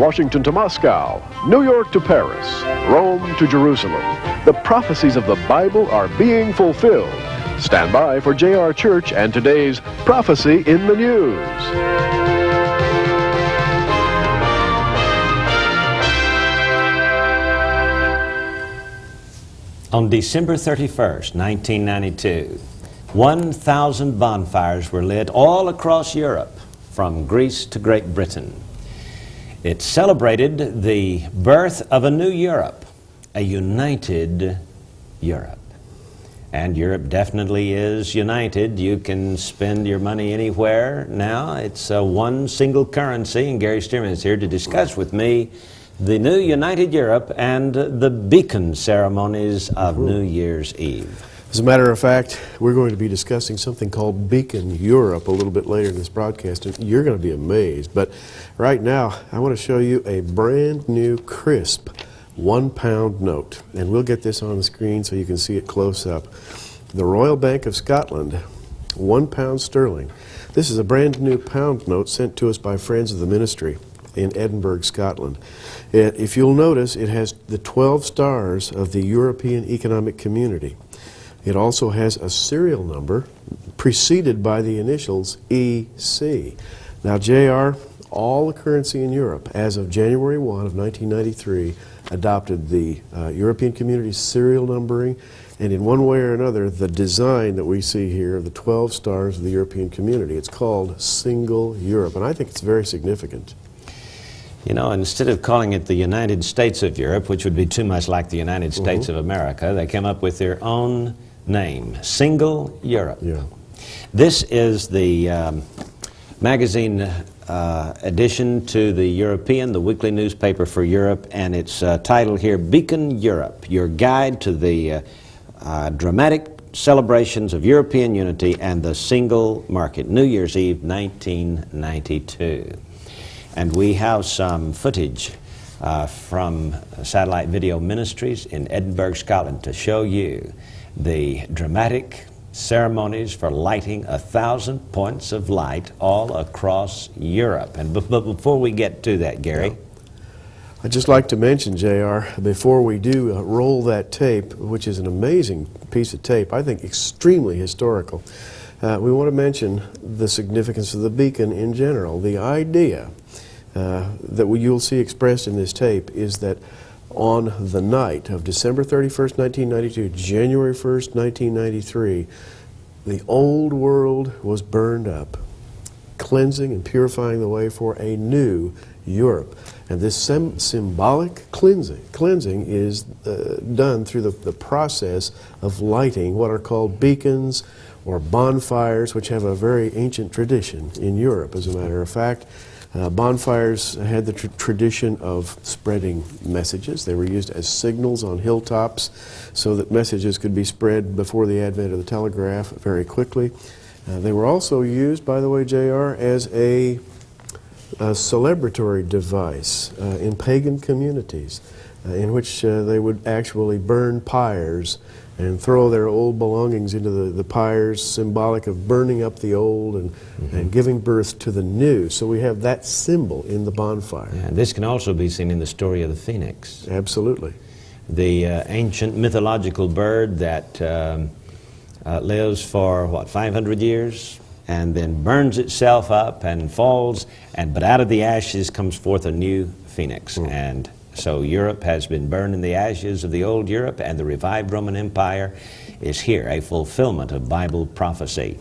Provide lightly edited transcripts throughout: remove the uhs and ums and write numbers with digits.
Washington to Moscow, New York to Paris, Rome to Jerusalem. The prophecies of the Bible are being fulfilled. Stand by for J.R. Church and today's Prophecy in the News. On December 31st, 1992, 1,000 bonfires were lit all across Europe, from Greece to Great Britain. It celebrated the birth of a new Europe, a united Europe. And Europe definitely is united. You can spend your money anywhere now. It's one single currency, and Gary Stearman is here to discuss with me the new United Europe and the beacon ceremonies of New Year's Eve. As a matter of fact, we're going to be discussing something called Beacon Europe a little bit later in this broadcast, and you're going to be amazed. But right now, I want to show you a brand new, crisp £1 note. And we'll get this on the screen so you can see it close up. The Royal Bank of Scotland, £1 sterling. This is a brand new pound note sent to us by friends of the ministry in Edinburgh, Scotland. If you'll notice, it has the 12 stars of the European Economic Community. It also has a serial number preceded by the initials EC. Now, JR, all the currency in Europe as of January 1 of 1993 adopted the European Community's serial numbering, and in one way or another, the design that we see here of the 12 stars of the European Community. It's called Single Europe, and I think it's very significant. You know, instead of calling it the United States of Europe, which would be too much like the United States of America, they came up with their own name, Single Europe. Yeah. This is the magazine addition to the European, the weekly newspaper for Europe, and it's titled here, Beacon Europe, your guide to the dramatic celebrations of European unity and the single market, New Year's Eve, 1992. And we have some footage from Satellite Video Ministries in Edinburgh, Scotland, to show you the dramatic ceremonies for lighting 1,000 points of light all across Europe. And but before we get to that, Gary, yeah. I'd just like to mention, JR, before we do roll that tape, which is an amazing piece of tape, I think extremely historical, we want to mention the significance of the beacon in general. The idea that you'll see expressed in this tape is that on the night of December 31st, 1992, January 1st, 1993, the old world was burned up, cleansing and purifying the way for a new Europe. And this symbolic cleansing is done through the process of lighting what are called beacons or bonfires, which have a very ancient tradition in Europe, as a matter of fact. Bonfires had the tradition of spreading messages. They were used as signals on hilltops so that messages could be spread before the advent of the telegraph very quickly. They were also used, by the way, JR, as a celebratory device in pagan communities in which they would actually burn pyres and throw their old belongings into the pyres, symbolic of burning up the old and giving birth to the new. So we have that symbol in the bonfire. Yeah, this can also be seen in the story of the phoenix. Absolutely. The ancient mythological bird that lives for, what, 500 years? And then burns itself up and falls, but out of the ashes comes forth a new phoenix. And so Europe has been burned in the ashes of the old Europe, and the revived Roman Empire is here, a fulfillment of Bible prophecy.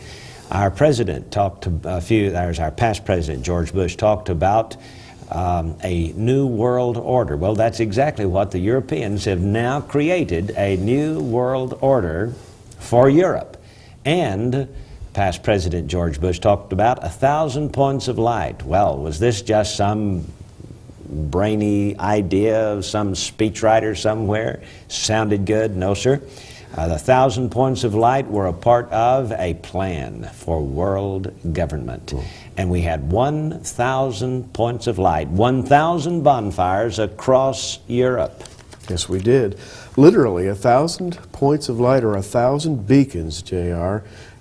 Our president talked our past president, George Bush, talked about a new world order. Well, that's exactly what the Europeans have now created, a new world order for Europe. And past President George Bush talked about 1,000 points of light. Well, was this just some brainy idea of some speechwriter somewhere? Sounded good? No, sir. The 1,000 points of light were a part of a plan for world government. And we had 1,000 points of light, 1,000 bonfires across Europe. Yes, we did. Literally 1,000 points of light, or 1,000 beacons, JR,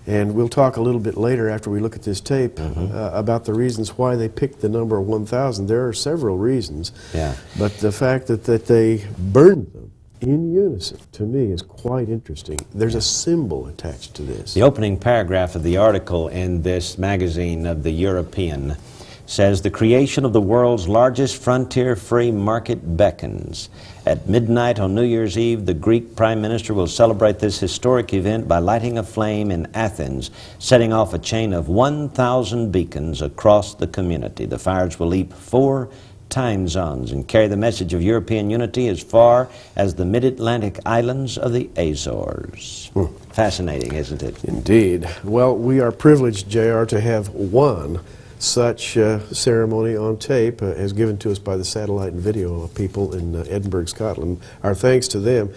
And we'll talk a little bit later after we look at this tape about the reasons why they picked the number 1,000. There are several reasons. Yeah. But the fact that they burned them in unison, to me, is quite interesting. There's a symbol attached to this. The opening paragraph of the article in this magazine of the European says, "The creation of the world's largest frontier-free market beckons. At midnight on New Year's Eve, the Greek Prime Minister will celebrate this historic event by lighting a flame in Athens, setting off a chain of 1,000 beacons across the community. The fires will leap 4 time zones and carry the message of European unity as far as the mid-Atlantic islands of the Azores." Fascinating, isn't it? Indeed. Well, we are privileged, J.R., to have one such ceremony on tape as given to us by the satellite and video people in Edinburgh, Scotland. Our thanks to them.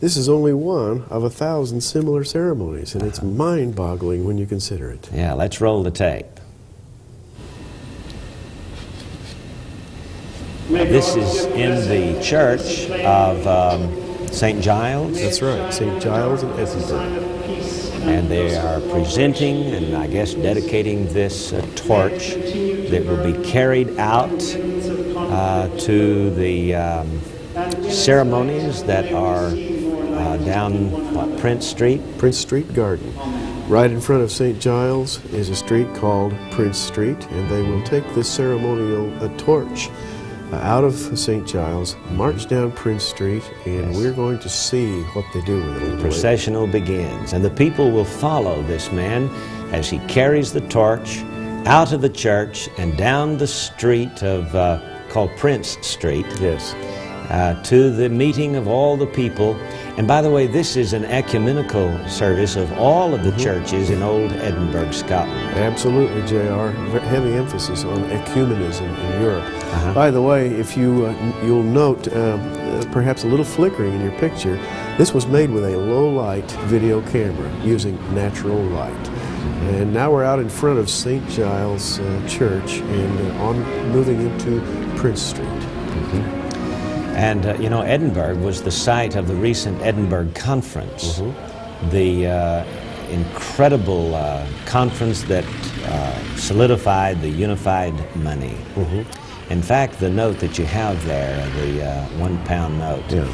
This is only one of 1,000 similar ceremonies, and it's mind-boggling when you consider it. Yeah, let's roll the tape. This is in the church of St. Giles. That's right, St. Giles in Edinburgh. And they are presenting and I guess dedicating this torch that will be carried out to the ceremonies that are down Prince Street. Prince Street Garden. Right in front of St. Giles is a street called Prince Street, and they will take this ceremonial torch out of St. Giles, march down Prince Street, and we're going to see what they do with it. The processional begins, and the people will follow this man as he carries the torch out of the church and down the street of called Prince Street. Yes. To the meeting of all the people. And by the way, this is an ecumenical service of all of the churches in old Edinburgh, Scotland. Absolutely, J.R. Heavy emphasis on ecumenism in Europe. By the way, if you'll note perhaps a little flickering in your picture, this was made with a low-light video camera using natural light. And now we're out in front of St. Giles Church and moving into Prince Street. And, you know, Edinburgh was the site of the recent Edinburgh Conference, the incredible conference that solidified the unified money. In fact, the note that you have there, the £1 note,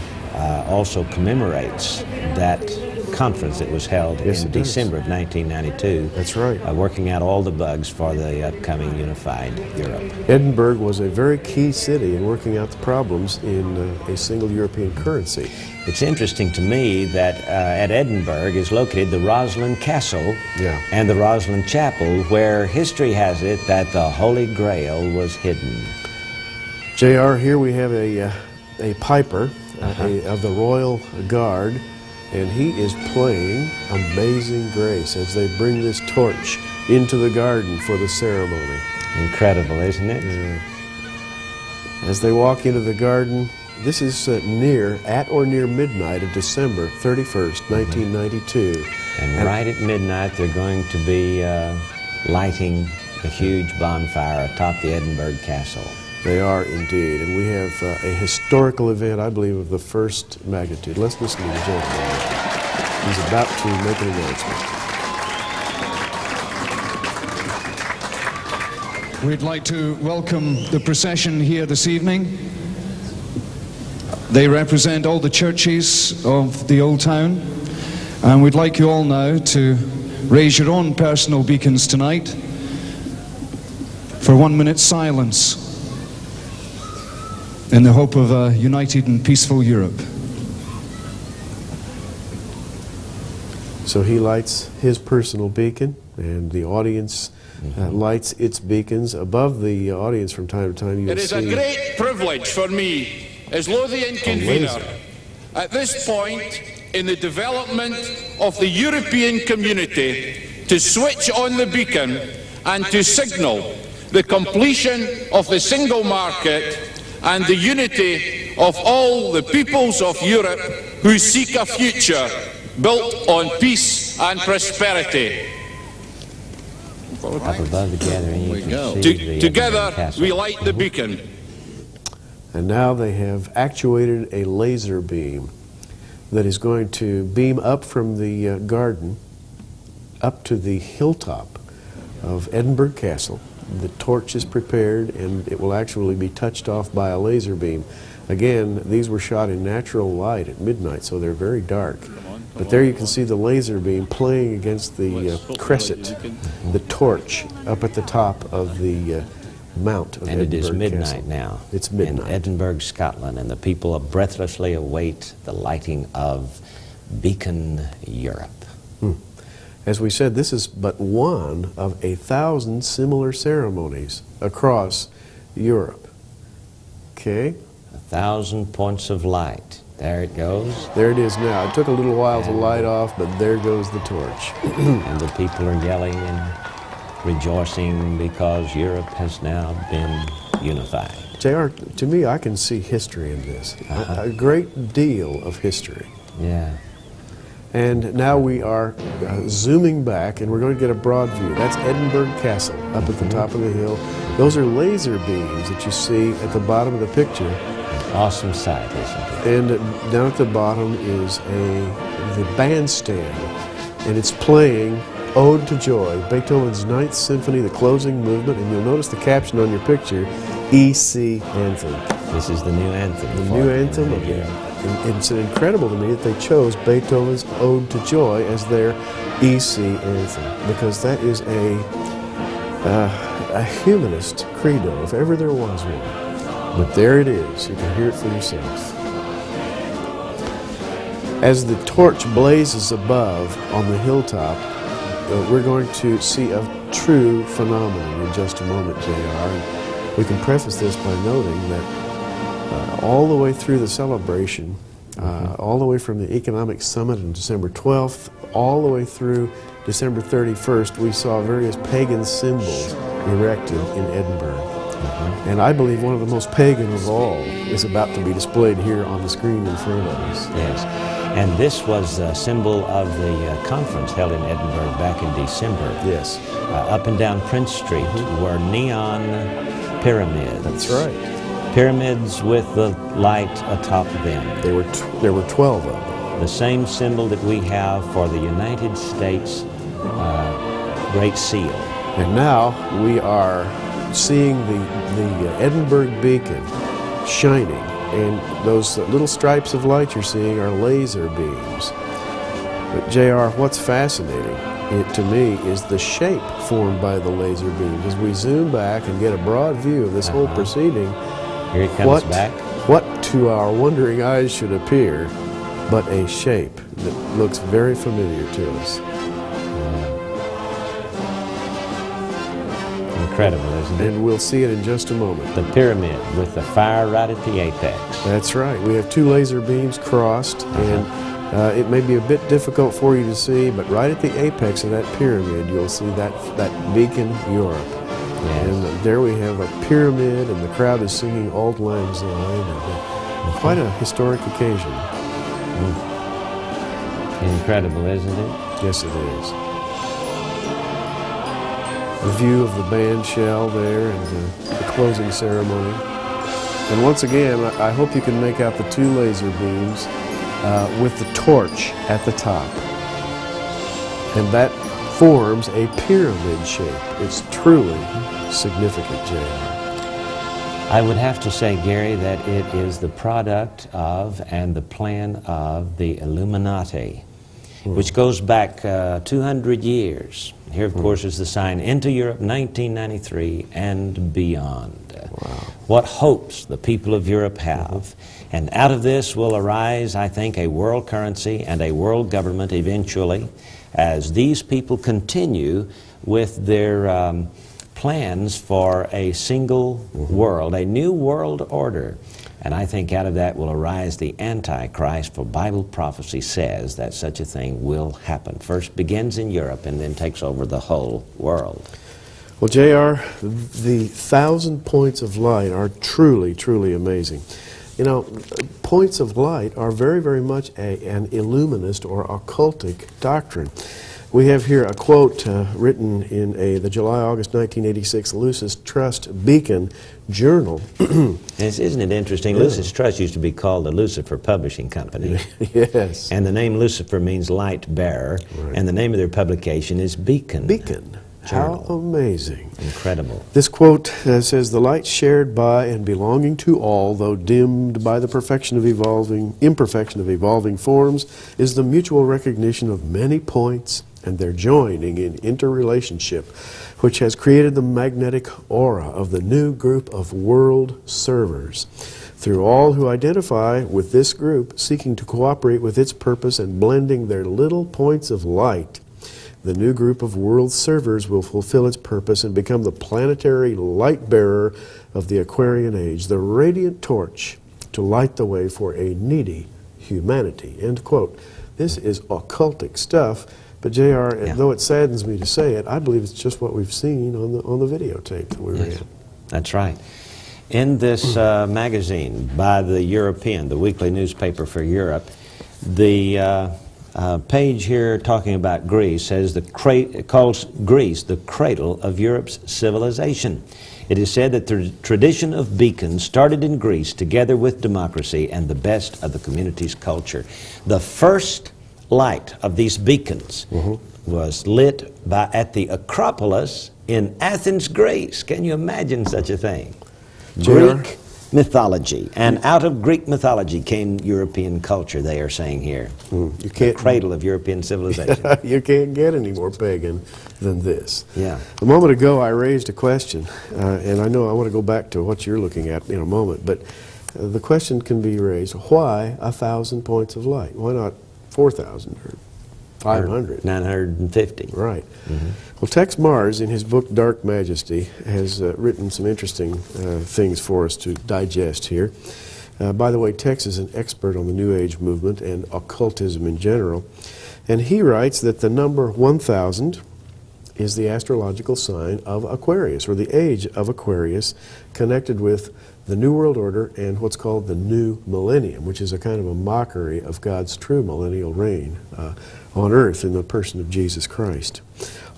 also commemorates that conference that was held in December of 1992. That's right. Working out all the bugs for the upcoming unified Europe. Edinburgh was a very key city in working out the problems in a single European currency. It's interesting to me that at Edinburgh is located the Roslin Castle and the Roslin Chapel, where history has it that the Holy Grail was hidden. J.R., here we have a piper of the Royal Guard, and he is playing Amazing Grace as they bring this torch into the garden for the ceremony. Incredible, isn't it? As they walk into the garden, this is at or near midnight of December 31st, 1992. And right at midnight, they're going to be lighting a huge bonfire atop the Edinburgh Castle. They are indeed, and we have a historical event, I believe, of the first magnitude. Let's listen to the gentleman. He's about to make an announcement. We'd like to welcome the procession here this evening. They represent all the churches of the Old Town, and we'd like you all now to raise your own personal beacons tonight for 1 minute's silence in the hope of a united and peaceful Europe. So he lights his personal beacon, and the audience lights its beacons. Above the audience from time to time, you'll see... It is a great privilege for me, as Lothian convener, at this point in the development of the European community, to switch on the beacon and to signal the completion of the single market and the unity of all the peoples of Europe who seek a future built on peace and prosperity. Up above the gathering, you can see the Together we light the beacon. And now they have actuated a laser beam that is going to beam up from the garden up to the hilltop of Edinburgh Castle. The torch is prepared, and it will actually be touched off by a laser beam. Again, these were shot in natural light at midnight, so they're very dark. But there you can see the laser beam playing against the crescent, the torch up at the top of the mount of And Edinburgh it is midnight Castle. now. It's midnight. In Edinburgh, Scotland, and the people breathlessly await the lighting of Beacon Europe. As we said, this is but one of 1,000 similar ceremonies across Europe. Okay? 1,000 points of light. There it goes. There it is now. It took a little while to light off, but there goes the torch. And the people are yelling and rejoicing because Europe has now been unified. JR, to me, I can see history in this. A great deal of history. Yeah. And now we are zooming back, and we're going to get a broad view. That's Edinburgh Castle up at the top of the hill. Those are laser beams that you see at the bottom of the picture. Awesome sight, isn't it? And down at the bottom is the bandstand, and it's playing Ode to Joy, Beethoven's Ninth Symphony, the closing movement, and you'll notice the caption on your picture, EC Anthem. This is the new anthem. The new anthem of Europe. And it's incredible to me that they chose Beethoven's Ode to Joy as their EC Anthem, because that is a humanist credo, if ever there was one. But there it is. You can hear it for yourself. As the torch blazes above on the hilltop, we're going to see a true phenomenon in just a moment, JR. And we can preface this by noting that all the way through the celebration, all the way from the Economic Summit on December 12th, all the way through December 31st, we saw various pagan symbols erected in Edinburgh. And I believe one of the most pagan of all is about to be displayed here on the screen in front of us. Yes. And this was a symbol of the conference held in Edinburgh back in December. Yes. Up and down Prince Street were neon pyramids. That's right. Pyramids with the light atop them. There were 12 of them. The same symbol that we have for the United States Great Seal. And now we are seeing the Edinburgh beacon shining, and those little stripes of light you're seeing are laser beams. But JR, what's fascinating to me is the shape formed by the laser beams. As we zoom back and get a broad view of this whole proceeding, here it comes back. What to our wondering eyes should appear but a shape that looks very familiar to us. Incredible, isn't it? And we'll see it in just a moment. The pyramid with the fire right at the apex. That's right. We have two laser beams crossed, and it may be a bit difficult for you to see, but right at the apex of that pyramid, you'll see that beacon Europe. Yes. And there we have a pyramid, and the crowd is singing Auld Lang Syne. And, quite a historic occasion. Incredible, isn't it? Yes, it is. A view of the band shell there and the closing ceremony. And once again, I hope you can make out the two laser beams with the torch at the top. And that forms a pyramid shape. It's truly significant, J.R. I would have to say, Gary, that it is the product of and the plan of the Illuminati, which goes back 200 years. Here, of course, is the sign, Into Europe, 1993 and beyond. Wow. What hopes the people of Europe have. And out of this will arise, I think, a world currency and a world government eventually, as these people continue with their plans for a single world, a new world order. And I think out of that will arise the Antichrist, for Bible prophecy says that such a thing will happen. First begins in Europe and then takes over the whole world. Well, J.R., the 1,000 points of light are truly, truly amazing. You know, points of light are very, very much an illuminist or occultic doctrine. We have here a quote written in the July-August 1986 Lucis Trust Beacon Journal. Isn't it interesting? Yeah. Lucis Trust used to be called the Lucifer Publishing Company. Yes. And the name Lucifer means light bearer, right. And the name of their publication is Beacon. Beacon. Journal. How amazing. Incredible. This quote says, "The light shared by and belonging to all, though dimmed by the imperfection of evolving forms, is the mutual recognition of many points and their joining in interrelationship, which has created the magnetic aura of the new group of world servers. Through all who identify with this group, seeking to cooperate with its purpose and blending their little points of light, the new group of world servers will fulfill its purpose and become the planetary light bearer of the Aquarian age, the radiant torch to light the way for a needy humanity." End quote. This is occultic stuff, but J.R., yeah. Though it saddens me to say it, I believe it's just what we've seen on the videotape that we ran. That's right. In this magazine by the European, the weekly newspaper for Europe, the page here talking about Greece says it calls Greece the cradle of Europe's civilization. It is said that the tradition of beacons started in Greece together with democracy and the best of the community's culture. The first light of these beacons was lit at the Acropolis in Athens, Greece. Can you imagine such a thing? Greek mythology, and out of Greek mythology came European culture, they are saying here. You can't, the cradle of European civilization. You can't get any more pagan than this. Yeah. A moment ago I raised a question, and I know I want to go back to what you're looking at in a moment, but the question can be raised, why 1,000 points of light? Why not 4,000 or 500? 950. Right. Well, Tex Mars, in his book Dark Majesty, has written some interesting things for us to digest here. By the way, Tex is an expert on the New Age movement and occultism in general, and he writes that the number 1,000 is the astrological sign of Aquarius, or the age of Aquarius, connected with the New World Order and what's called the New Millennium, which is a kind of a mockery of God's true millennial reign on earth in the person of Jesus Christ.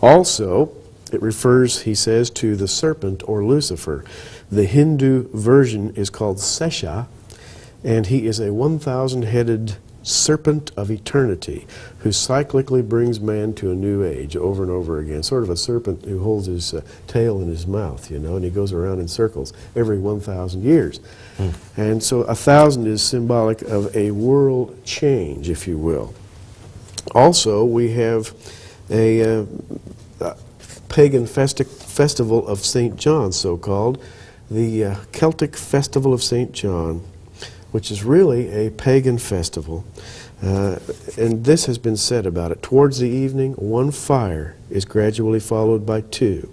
Also, it refers, he says, to the serpent or Lucifer. The Hindu version is called Sesha, and he is a 1,000-headed serpent of eternity who cyclically brings man to a new age over and over again. Sort of a serpent who holds his tail in his mouth, you know, and he goes around in circles every 1,000 years. And so 1,000 is symbolic of a world change, if you will. Also, we have a pagan festival of St. John, so-called, the Celtic Festival of St. John, which is really a pagan festival. And this has been said about it. Towards the evening, one fire is gradually followed by 2,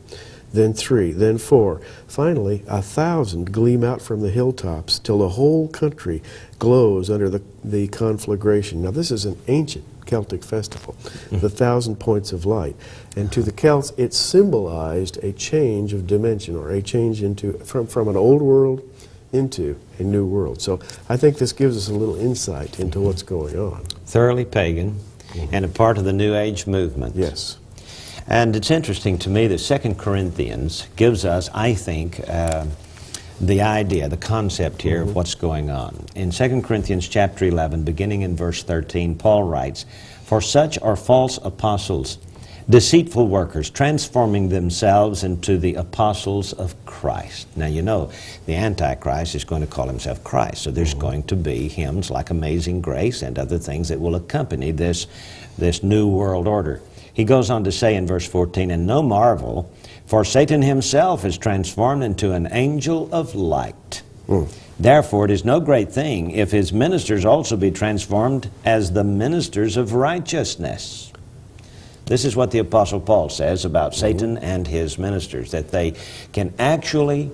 then 3, then 4. Finally, 1,000 gleam out from the hilltops till the whole country glows under the conflagration. Now, this is an ancient Celtic festival, the 1,000 points of light. And to the Celts, it symbolized a change of dimension, or a change into from an old world into a new world. So I think this gives us a little insight into what's going on. Thoroughly pagan, and a part of the New Age movement. Yes. And it's interesting to me that 2 Corinthians gives us, I think, the idea, the concept here of what's going on. In 2 Corinthians chapter 11, beginning in verse 13, Paul writes, "For such are false apostles, deceitful workers, transforming themselves into the apostles of Christ." Now, you know, the Antichrist is going to call himself Christ, so there's going to be hymns like Amazing Grace and other things that will accompany this new world order. He goes on to say in verse 14, "And no marvel, for Satan himself is transformed into an angel of light. Therefore it is no great thing if his ministers also be transformed as the ministers of righteousness." This is what the Apostle Paul says about Satan and his ministers, that they can actually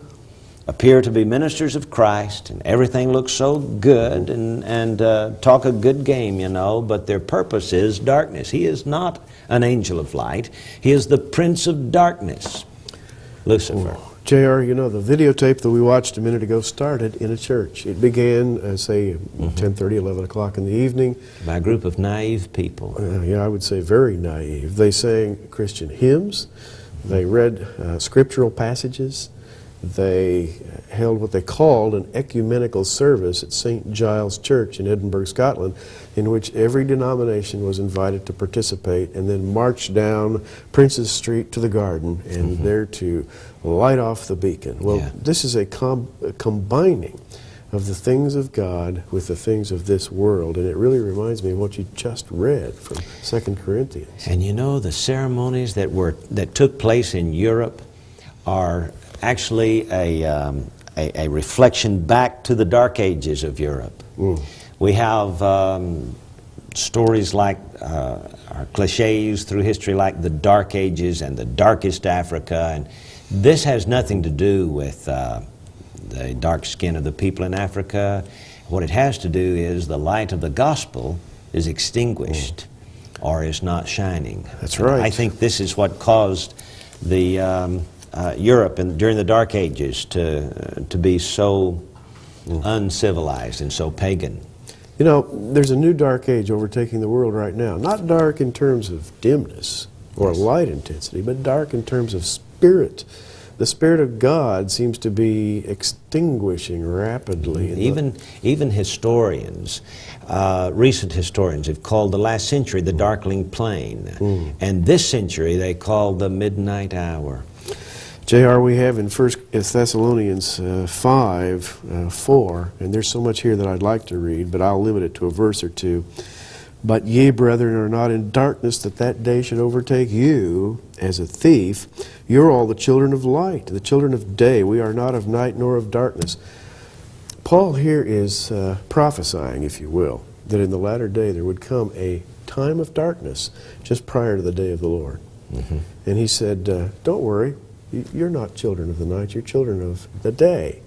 appear to be ministers of Christ, and everything looks so good, and talk a good game, you know, but their purpose is darkness. He is not an angel of light. He is the prince of darkness, Lucifer. JR, you know, the videotape that we watched a minute ago started in a church. It began, say, 10:30, 11 o'clock in the evening. By a group of naive people. Yeah, I would say very naive. They sang Christian hymns. They read scriptural passages. They held what they called an ecumenical service at St. Giles Church in Edinburgh, Scotland, in which every denomination was invited to participate and then march down Prince's Street to the garden and there to light off the beacon. Well, this is a combining of the things of God with the things of this world, and it really reminds me of what you just read from 2 Corinthians. And you know, the ceremonies that took place in Europe are actually a reflection back to the Dark Ages of Europe. We have stories like, or cliches through history like the Dark Ages and the darkest Africa, and this has nothing to do with the dark skin of the people in Africa. What it has to do is the light of the gospel is extinguished or is not shining. That's right. I think this is what caused the Europe during the Dark Ages to be so uncivilized and so pagan. You know, there's a new dark age overtaking the world right now. Not dark in terms of dimness or light intensity, but dark in terms of spirit. The Spirit of God seems to be extinguishing rapidly. Even historians, recent historians, have called the last century the darkling plain. And this century they call the midnight hour. JR, we have in 1 Thessalonians 5:4, and there's so much here that I'd like to read, but I'll limit it to a verse or two. But ye, brethren, are not in darkness, that that day should overtake you as a thief. You're all the children of light, the children of day. We are not of night nor of darkness. Paul here is prophesying, if you will, that in the latter day there would come a time of darkness just prior to the day of the Lord. And he said, don't worry, you're not children of the night, you're children of the day.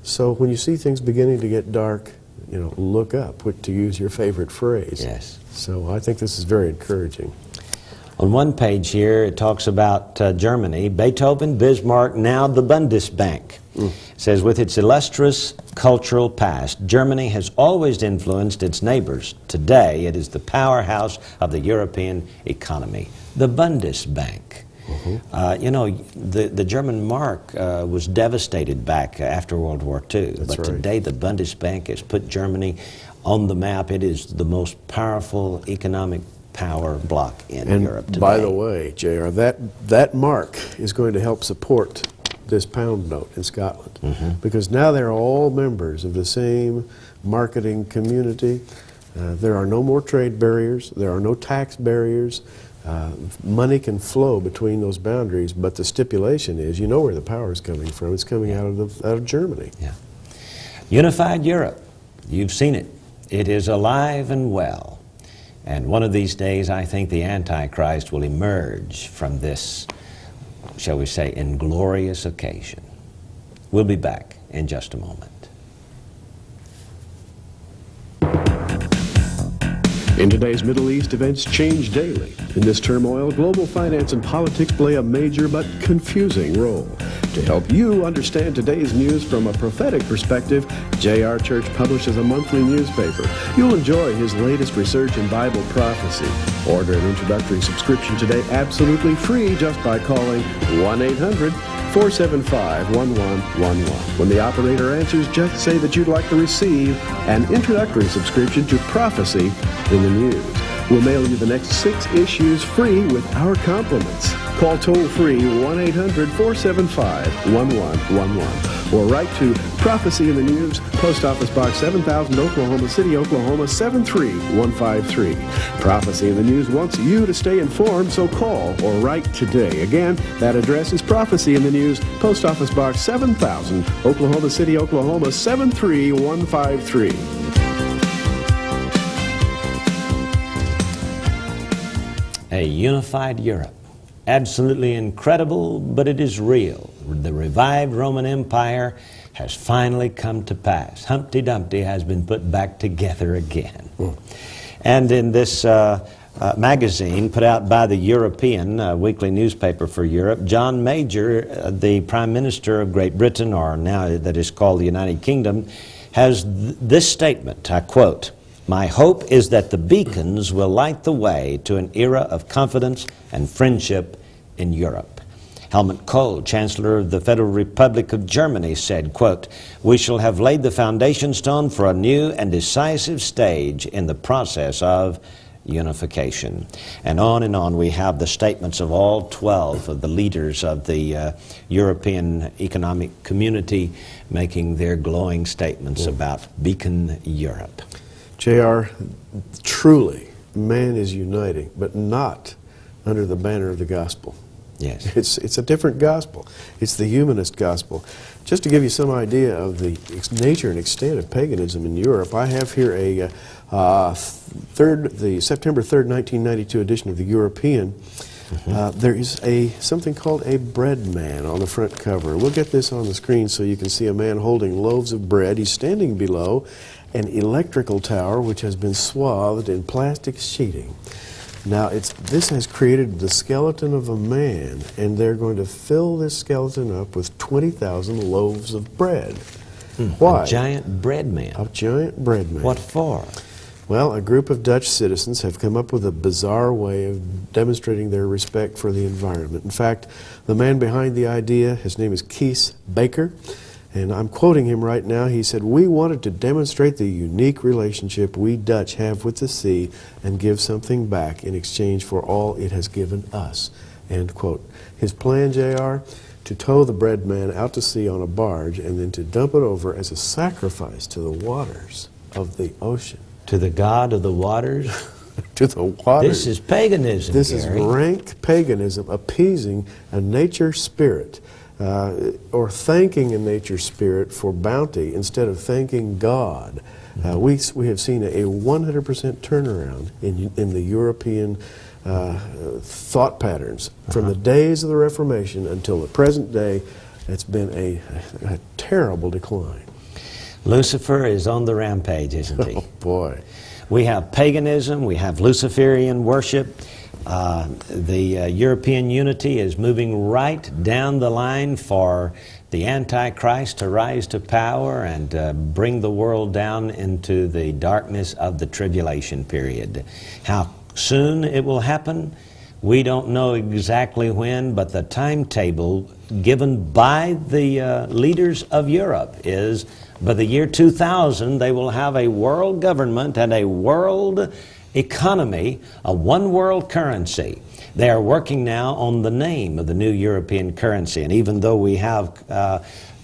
So when you see things beginning to get dark, you know, look up, to use your favorite phrase. Yes. So I think this is very encouraging. On one page here, it talks about Germany. Beethoven, Bismarck, now the Bundesbank. It says, with its illustrious cultural past, Germany has always influenced its neighbors. Today, it is the powerhouse of the European economy. The Bundesbank. You know, the German mark was devastated back after World War II. But today the Bundesbank has put Germany on the map. It is the most powerful economic power bloc in Europe today. By the way, JR, that mark is going to help support this pound note in Scotland. Because now they're all members of the same marketing community. There are no more trade barriers. There are no tax barriers. Money can flow between those boundaries, but the stipulation is, you know where the power is coming from. It's coming out of Germany. Unified Europe. You've seen it. It is alive and well. And one of these days, I think the Antichrist will emerge from this, shall we say, inglorious occasion. We'll be back in just a moment. In today's Middle East, events change daily. In this turmoil, global finance and politics play a major but confusing role. To help you understand today's news from a prophetic perspective, J.R. Church publishes a monthly newspaper. You'll enjoy his latest research in Bible prophecy. Order an introductory subscription today absolutely free just by calling 1-800-475-1111. When the operator answers, just say that you'd like to receive an introductory subscription to Prophecy in the News. We'll mail you the next 6 issues free with our compliments. Call toll-free 1-800-475-1111 or write to Prophecy in the News, Post Office Box 7000, Oklahoma City, Oklahoma 73153. Prophecy in the News wants you to stay informed, so call or write today. Again, that address is Prophecy in the News, Post Office Box 7000, Oklahoma City, Oklahoma 73153. A unified Europe. Absolutely incredible, but it is real. The revived Roman Empire has finally come to pass. Humpty Dumpty has been put back together again. And in this magazine put out by the European weekly newspaper for Europe, John Major, the Prime Minister of Great Britain, or now that is called the United Kingdom, has this statement, I quote, "My hope is that the beacons will light the way to an era of confidence and friendship in Europe." Helmut Kohl, Chancellor of the Federal Republic of Germany, said, quote, "We shall have laid the foundation stone for a new and decisive stage in the process of unification." And on we have the statements of all 12 of the leaders of the European Economic Community making their glowing statements about Beacon Europe. J.R., truly, man is uniting, but not under the banner of the gospel. Yes. It's a different gospel. It's the humanist gospel. Just to give you some idea of the nature and extent of paganism in Europe, I have here the September 3rd, 1992 edition of the European. There is something called a bread man on the front cover. We'll get this on the screen so you can see a man holding loaves of bread. He's standing below an electrical tower which has been swathed in plastic sheeting. Now, this has created the skeleton of a man, and they're going to fill this skeleton up with 20,000 loaves of bread. Why? A giant bread man. A giant bread man. What for? Well, a group of Dutch citizens have come up with a bizarre way of demonstrating their respect for the environment. In fact, the man behind the idea, his name is Kees Baker, and I'm quoting him right now. He said, "We wanted to demonstrate the unique relationship we Dutch have with the sea and give something back in exchange for all it has given us." End quote. His plan, J.R., to tow the bread man out to sea on a barge and then to dump it over as a sacrifice to the waters of the ocean. To the god of the waters? To the waters. This is paganism, This Gary. is rank paganism, appeasing a nature spirit. Or thanking a nature spirit for bounty instead of thanking God. We have seen a 100% turnaround in the European thought patterns. From the days of the Reformation until the present day, it's been a terrible decline. Lucifer is on the rampage, isn't he? Oh, boy. We have paganism, we have Luciferian worship. The European unity is moving right down the line for the Antichrist to rise to power and bring the world down into the darkness of the tribulation period. How soon it will happen, we don't know exactly when, but the timetable given by the leaders of Europe is by the year 2000 they will have a world government and a world economy, a one world currency. They are working now on the name of the new European currency, and even though we have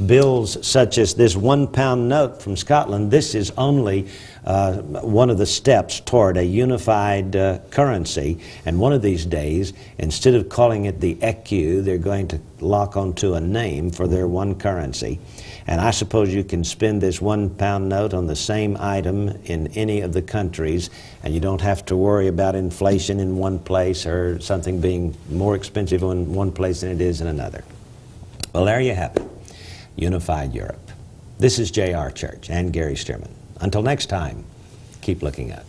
bills such as this £1 note from Scotland, this is only one of the steps toward a unified currency. And one of these days, instead of calling it the ECU, they're going to lock onto a name for their one currency. And I suppose you can spend this £1 note on the same item in any of the countries, and you don't have to worry about inflation in one place or something being more expensive in one place than it is in another. Well, there you have it. Unified Europe. This is J.R. Church and Gary Stearman. Until next time, keep looking up.